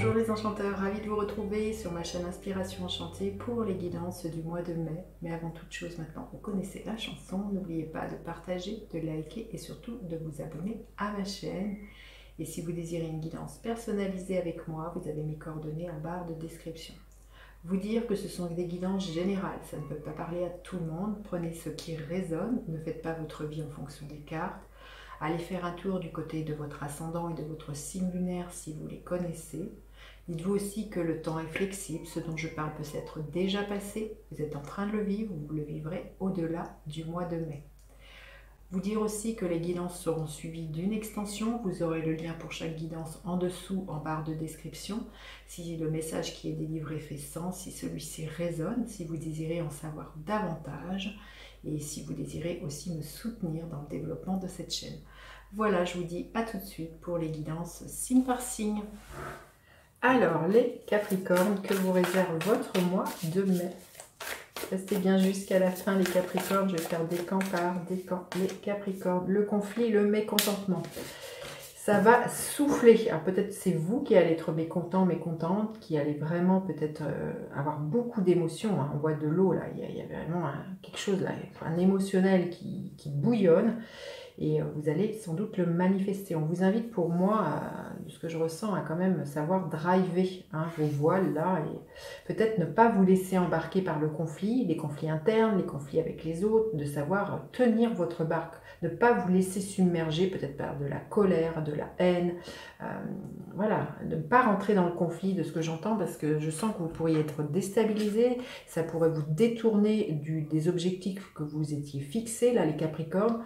Bonjour les enchanteurs, ravi de vous retrouver sur ma chaîne Inspiration Enchantée pour les guidances du mois de mai. Mais avant toute chose, maintenant vous connaissez la chanson, n'oubliez pas de partager, de liker et surtout de vous abonner à ma chaîne. Et si vous désirez une guidance personnalisée avec moi, vous avez mes coordonnées en barre de description. Vous dire que ce sont des guidances générales, ça ne peut pas parler à tout le monde. Prenez ce qui résonne, ne faites pas votre vie en fonction des cartes. Allez faire un tour du côté de votre ascendant et de votre signe lunaire si vous les connaissez. Dites-vous aussi que le temps est flexible, ce dont je parle peut s'être déjà passé, vous êtes en train de le vivre, vous le vivrez au-delà du mois de mai. Vous dire aussi que les guidances seront suivies d'une extension, vous aurez le lien pour chaque guidance en dessous en barre de description. Si le message qui est délivré fait sens, si celui-ci résonne, si vous désirez en savoir davantage et si vous désirez aussi me soutenir dans le développement de cette chaîne. Voilà, je vous dis à tout de suite pour les guidances signe par signe. Alors, les Capricornes, que vous réserve votre mois de mai? Restez bien jusqu'à la fin, les Capricornes. Je vais faire décan par décan. Les Capricornes, le conflit, le mécontentement. Ça va souffler. Alors, peut-être c'est vous qui allez être mécontent, mécontente, qui allez vraiment peut-être avoir beaucoup d'émotions. Hein. On voit de l'eau, là. Il y a vraiment quelque chose, là, un émotionnel qui bouillonne. Et vous allez sans doute le manifester. On vous invite pour moi, de ce que je ressens, à quand même savoir driver vos voiles là et peut-être ne pas vous laisser embarquer par le conflit, les conflits internes, les conflits avec les autres, de savoir tenir votre barque, ne pas vous laisser submerger peut-être par de la colère, de la haine, voilà, de ne pas rentrer dans le conflit de ce que j'entends parce que je sens que vous pourriez être déstabilisé, ça pourrait vous détourner des objectifs que vous étiez fixés là les Capricornes.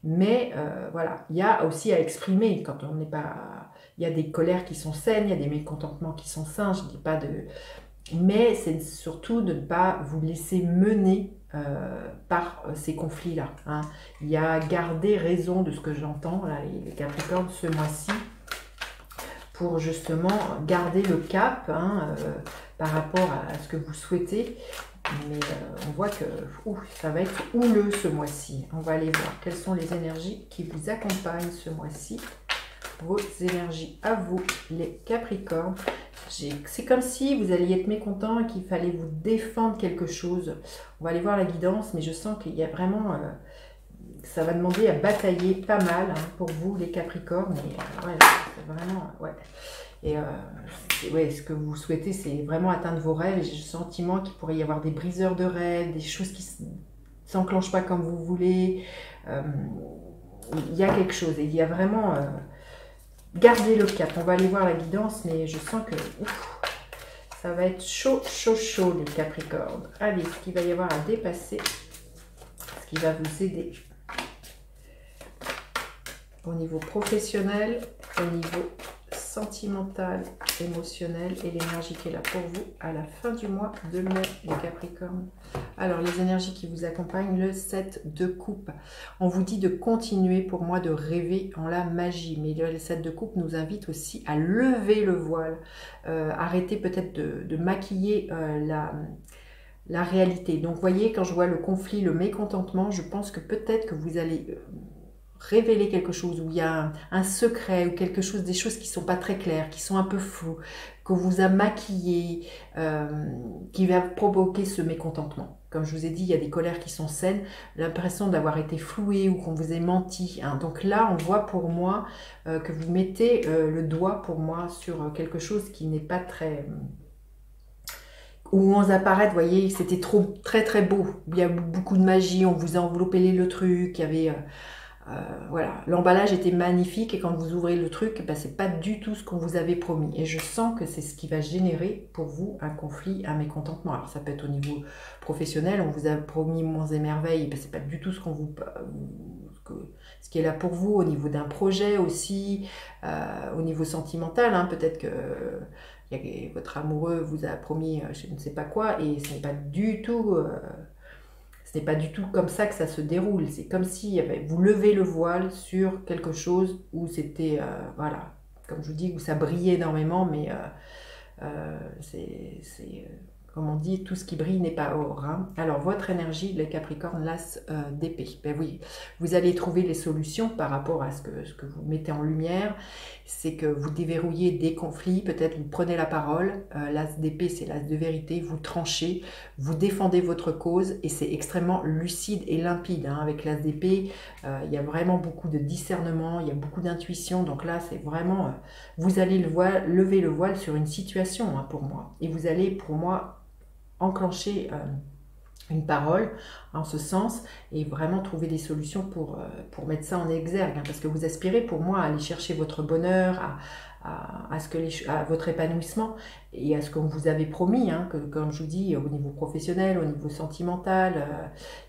Mais voilà, il y a aussi à exprimer quand on n'est pas... Il y a des colères qui sont saines, il y a des mécontentements qui sont sains, je ne dis pas de... Mais c'est surtout de ne pas vous laisser mener par ces conflits-là. Hein. Il y a garder raison de ce que j'entends, là, les Capricornes, ce mois-ci, pour justement garder le cap par rapport à ce que vous souhaitez. Mais on voit que ça va être houleux ce mois-ci. On va aller voir quelles sont les énergies qui vous accompagnent ce mois-ci. Vos énergies à vous, les Capricornes. C'est comme si vous alliez être mécontent et qu'il fallait vous défendre quelque chose. On va aller voir la guidance, mais je sens qu'il y a vraiment... ça va demander à batailler pas mal pour vous, les Capricornes. Et, ouais, c'est vraiment... Ouais. Et ouais, ce que vous souhaitez, c'est vraiment atteindre vos rêves. Et j'ai le sentiment qu'il pourrait y avoir des briseurs de rêves, des choses qui ne s'enclenchent pas comme vous voulez. Il y a quelque chose. Et il y a vraiment... gardez le cap. On va aller voir la guidance, mais je sens que ça va être chaud, chaud, chaud, les Capricornes. Allez, ce qu'il va y avoir à dépasser, ce qui va vous aider au niveau professionnel, au niveau sentimental, émotionnel et l'énergie qui est là pour vous à la fin du mois de mai, les Capricornes. Alors, les énergies qui vous accompagnent, le 7 de coupe. On vous dit de continuer pour moi de rêver en la magie, mais le 7 de coupe nous invite aussi à lever le voile, arrêter peut-être de maquiller la réalité. Donc, vous voyez, quand je vois le conflit, le mécontentement, je pense que peut-être que vous allez... révéler quelque chose, où il y a un secret, ou quelque chose, des choses qui ne sont pas très claires, qui sont un peu floues, qu'on vous a maquillé, qui va provoquer ce mécontentement. Comme je vous ai dit, il y a des colères qui sont saines, l'impression d'avoir été floué ou qu'on vous ait menti. Hein. Donc là, on voit pour moi que vous mettez le doigt pour moi sur quelque chose qui n'est pas très... où on apparaît, vous voyez, c'était très très beau. Il y a beaucoup de magie, on vous a enveloppé le truc, il y avait... voilà, l'emballage était magnifique et quand vous ouvrez le truc, ben, c'est pas du tout ce qu'on vous avait promis. Et je sens que c'est ce qui va générer pour vous un conflit, un mécontentement. Alors ça peut être au niveau professionnel, on vous a promis monts et merveilles, ben, c'est pas du tout ce qu'on ce qui est là pour vous, au niveau d'un projet aussi, au niveau sentimental, hein, peut-être que votre amoureux vous a promis je ne sais pas quoi et ce n'est pas du tout... ce n'est pas du tout comme ça que ça se déroule. C'est comme si vous levez le voile sur quelque chose où c'était, voilà, comme je vous dis, où ça brillait énormément, mais Comme on dit, tout ce qui brille n'est pas or. Hein. Alors, votre énergie, les Capricornes, l'as d'épée. Ben oui, vous allez trouver les solutions par rapport à ce que vous mettez en lumière. C'est que vous déverrouillez des conflits, peut-être vous prenez la parole. L'as d'épée, c'est l'as de vérité. Vous tranchez, vous défendez votre cause et c'est extrêmement lucide et limpide. Hein. Avec l'as d'épée, il y a vraiment beaucoup de discernement, il y a beaucoup d'intuition. Donc là, c'est vraiment... vous allez lever le voile sur une situation hein, pour moi. Et vous allez, pour moi, enclencher une parole en ce sens et vraiment trouver des solutions pour mettre ça en exergue. Hein, parce que vous aspirez pour moi à aller chercher votre bonheur, à votre épanouissement et à ce qu'on vous avait promis, hein, que, comme je vous dis, au niveau professionnel, au niveau sentimental,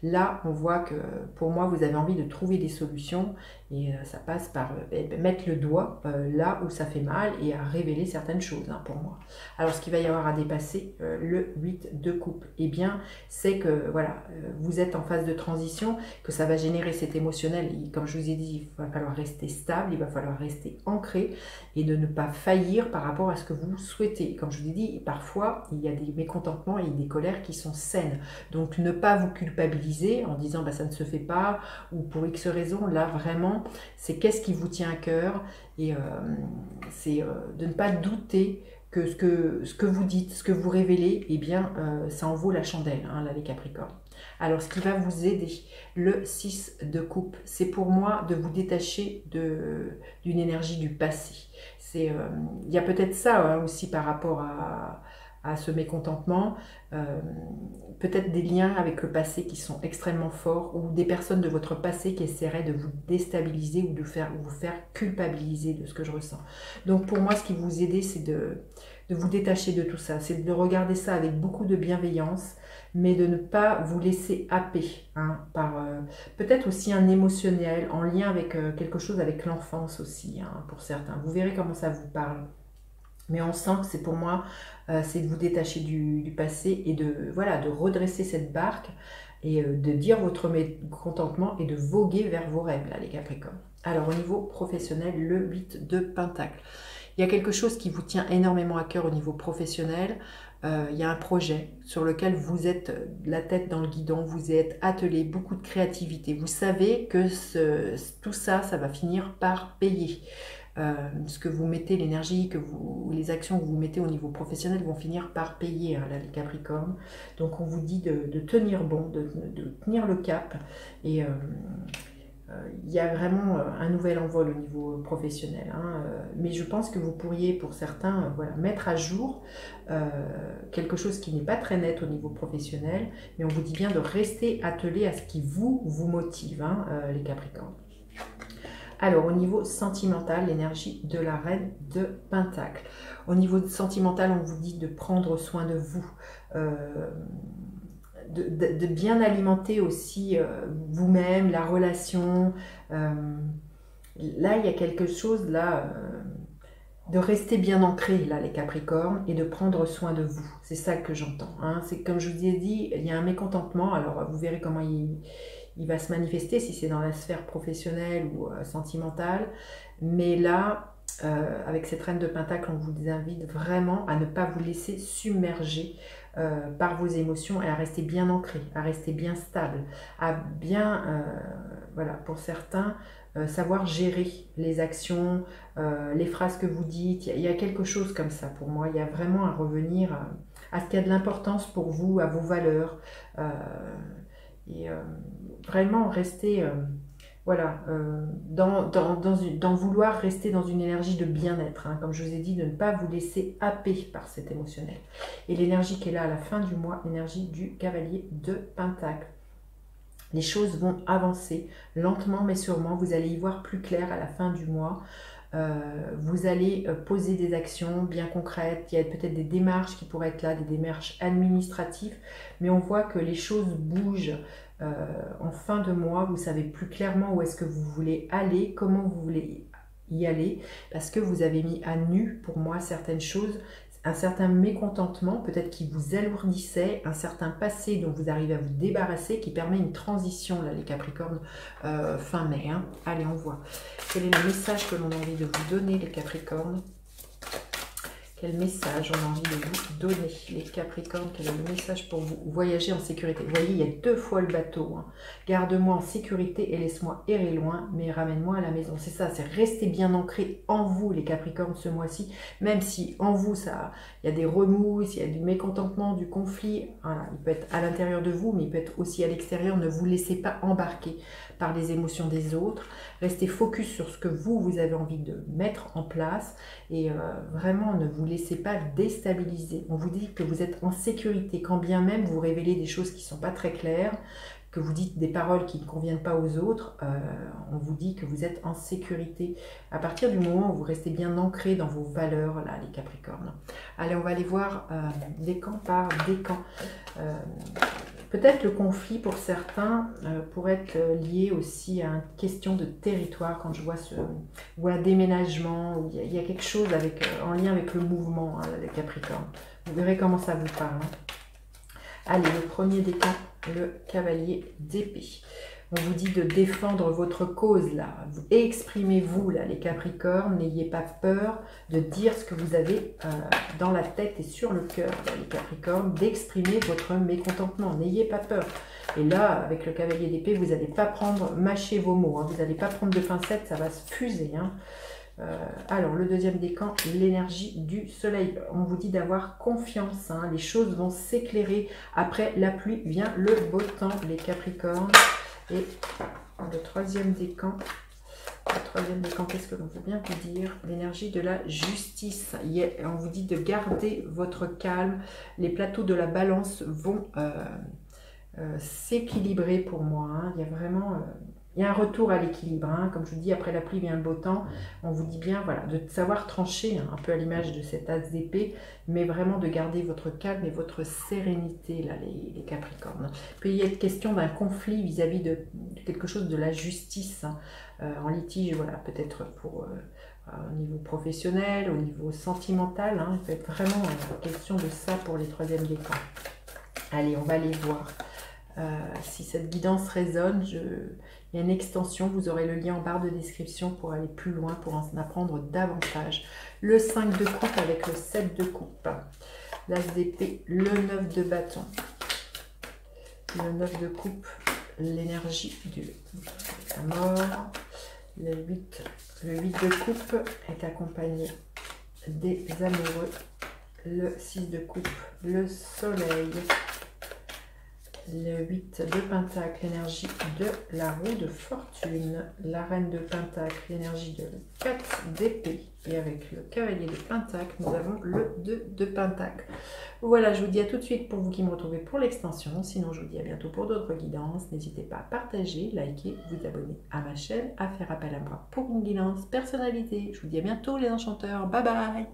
là on voit que pour moi vous avez envie de trouver des solutions et ça passe par mettre le doigt là où ça fait mal et à révéler certaines choses hein, pour moi. Alors ce qu'il va y avoir à dépasser, le 8 de coupe, eh bien c'est que voilà, vous êtes en phase de transition, que ça va générer cet émotionnel et comme je vous ai dit, il va falloir rester stable, il va falloir rester ancré et de ne pas faillir par rapport à ce que vous souhaitez. Comme je vous ai dit, parfois, il y a des mécontentements et des colères qui sont saines. Donc, ne pas vous culpabiliser en disant bah, « ça ne se fait pas » ou pour X raison. Là, vraiment, c'est qu'est-ce qui vous tient à cœur et c'est de ne pas douter que ce que vous dites, ce que vous révélez, eh bien, ça en vaut la chandelle, hein, là, les Capricornes. Alors, ce qui va vous aider, le 6 de coupe, c'est pour moi de vous détacher d'une énergie du passé. Il y a peut-être ça hein, aussi par rapport à ce mécontentement, peut-être des liens avec le passé qui sont extrêmement forts ou des personnes de votre passé qui essaieraient de vous déstabiliser ou de vous faire culpabiliser de ce que je ressens. Donc pour moi, ce qui vous aide, c'est de vous détacher de tout ça, c'est de regarder ça avec beaucoup de bienveillance, mais de ne pas vous laisser happer hein, par peut-être aussi un émotionnel en lien avec quelque chose avec l'enfance aussi, hein, pour certains. Vous verrez comment ça vous parle. Mais on sent que c'est pour moi, c'est de vous détacher du passé et de redresser cette barque et de dire votre mécontentement et de voguer vers vos rêves, là, les Capricornes. Alors, au niveau professionnel, le 8 de Pentacle. Il y a quelque chose qui vous tient énormément à cœur au niveau professionnel. Il y a un projet sur lequel vous êtes la tête dans le guidon, vous êtes attelé, beaucoup de créativité. Vous savez que tout ça, ça va finir par payer. Ce que vous mettez, l'énergie, les actions que vous mettez au niveau professionnel vont finir par payer, hein, là, les Capricornes. Donc on vous dit de tenir bon, de tenir le cap et il y a vraiment un nouvel envol au niveau professionnel. Hein, mais je pense que vous pourriez, pour certains, voilà, mettre à jour quelque chose qui n'est pas très net au niveau professionnel, mais on vous dit bien de rester attelé à ce qui vous motive, hein, les Capricornes. Alors, au niveau sentimental, l'énergie de la reine de Pentacle. Au niveau sentimental, on vous dit de prendre soin de vous, de bien alimenter aussi vous-même, la relation. Là, il y a quelque chose, là, de rester bien ancré, là, les Capricornes, et de prendre soin de vous. C'est ça que j'entends. Hein. C'est comme je vous ai dit, il y a un mécontentement. Alors, vous verrez comment il va se manifester, si c'est dans la sphère professionnelle ou sentimentale. Mais là, avec cette reine de Pentacle, on vous invite vraiment à ne pas vous laisser submerger par vos émotions et à rester bien ancré, à rester bien stable, à bien, voilà, pour certains, savoir gérer les actions, les phrases que vous dites. Il y a quelque chose comme ça pour moi. Il y a vraiment à revenir à ce qui a de l'importance pour vous, à vos valeurs. Et vraiment rester voilà, dans vouloir rester dans une énergie de bien-être, hein, comme je vous ai dit, de ne pas vous laisser happer par cet émotionnel. Et l'énergie qui est là à la fin du mois, l'énergie du cavalier de Pentacle. Les choses vont avancer lentement mais sûrement, vous allez y voir plus clair à la fin du mois. Vous allez poser des actions bien concrètes, il y a peut-être des démarches qui pourraient être là, des démarches administratives, mais on voit que les choses bougent en fin de mois, vous savez plus clairement où est-ce que vous voulez aller, comment vous voulez y aller, parce que vous avez mis à nu pour moi certaines choses, un certain mécontentement peut-être qui vous alourdissait, un certain passé dont vous arrivez à vous débarrasser, qui permet une transition, là les Capricornes, fin mai. Hein. Allez, on voit. Quel est le message que l'on a envie de vous donner, les Capricornes? Quel message on a envie de vous donner, les Capricornes? Quel est le message pour vous? Voyager en sécurité. Vous voyez, il y a 2 fois le bateau. Hein. Garde-moi en sécurité et laisse-moi errer loin, mais ramène-moi à la maison. C'est ça, c'est rester bien ancré en vous, les Capricornes, ce mois-ci. Même si en vous, il y a des remous, il y a du mécontentement, du conflit. Voilà, il peut être à l'intérieur de vous, mais il peut être aussi à l'extérieur. Ne vous laissez pas embarquer par les émotions des autres. Restez focus sur ce que vous avez envie de mettre en place. Et vraiment, ne vous laissez pas déstabiliser. On vous dit que vous êtes en sécurité, quand bien même vous révélez des choses qui ne sont pas très claires, que vous dites des paroles qui ne conviennent pas aux autres, on vous dit que vous êtes en sécurité. À partir du moment où vous restez bien ancré dans vos valeurs, là, les Capricornes. Allez, on va aller voir décan par décan. Peut-être le conflit pour certains pourrait être lié aussi à une question de territoire, quand je vois ou un déménagement, où il y a quelque chose en lien avec le mouvement, hein, les Capricornes. Vous verrez comment ça vous parle. Hein. Allez, le premier décan, le cavalier d'épée. On vous dit de défendre votre cause, là. Exprimez-vous, là, les Capricornes. N'ayez pas peur de dire ce que vous avez dans la tête et sur le cœur, là, les Capricornes, d'exprimer votre mécontentement. N'ayez pas peur. Et là, avec le cavalier d'épée, vous n'allez pas mâcher vos mots. Hein. Vous n'allez pas prendre de pincettes, ça va se fuser. Hein. Alors, le deuxième décan, l'énergie du soleil. On vous dit d'avoir confiance. Hein. Les choses vont s'éclairer. Après la pluie vient le beau temps, les Capricornes. Et le troisième décan, qu'est-ce que l'on veut bien vous dire? L'énergie de la justice. On vous dit de garder votre calme. Les plateaux de la balance vont s'équilibrer pour moi. Hein. Il y a vraiment... il y a un retour à l'équilibre, hein. Comme je vous dis, après la pluie vient le beau temps. On vous dit bien voilà, de savoir trancher, hein, un peu à l'image de cet as d'épée, mais vraiment de garder votre calme et votre sérénité, là, les Capricornes. Il peut y être question d'un conflit vis-à-vis de quelque chose de la justice, hein, en litige, voilà, peut-être au niveau professionnel, au niveau sentimental. Hein, il peut être vraiment question de ça pour les troisièmes décans. Allez, on va aller voir. Si cette guidance résonne, il y a une extension, vous aurez le lien en barre de description pour aller plus loin, pour en apprendre davantage. Le 5 de coupe avec le 7 de coupe, l'as d'épée, le 9 de bâton, le 9 de coupe, l'énergie de la mort, le 8 de coupe est accompagné des amoureux, le 6 de coupe, le soleil, le 8 de pentacle, l'énergie de la roue de fortune, la reine de pentacle, l'énergie de 4 d'épée, et avec le cavalier de pentacle, nous avons le 2 de pentacle. Voilà, je vous dis à tout de suite pour vous qui me retrouvez pour l'extension, sinon je vous dis à bientôt pour d'autres guidances. N'hésitez pas à partager, liker, vous abonner à ma chaîne, à faire appel à moi pour une guidance personnalisée. Je vous dis à bientôt les enchanteurs, bye bye.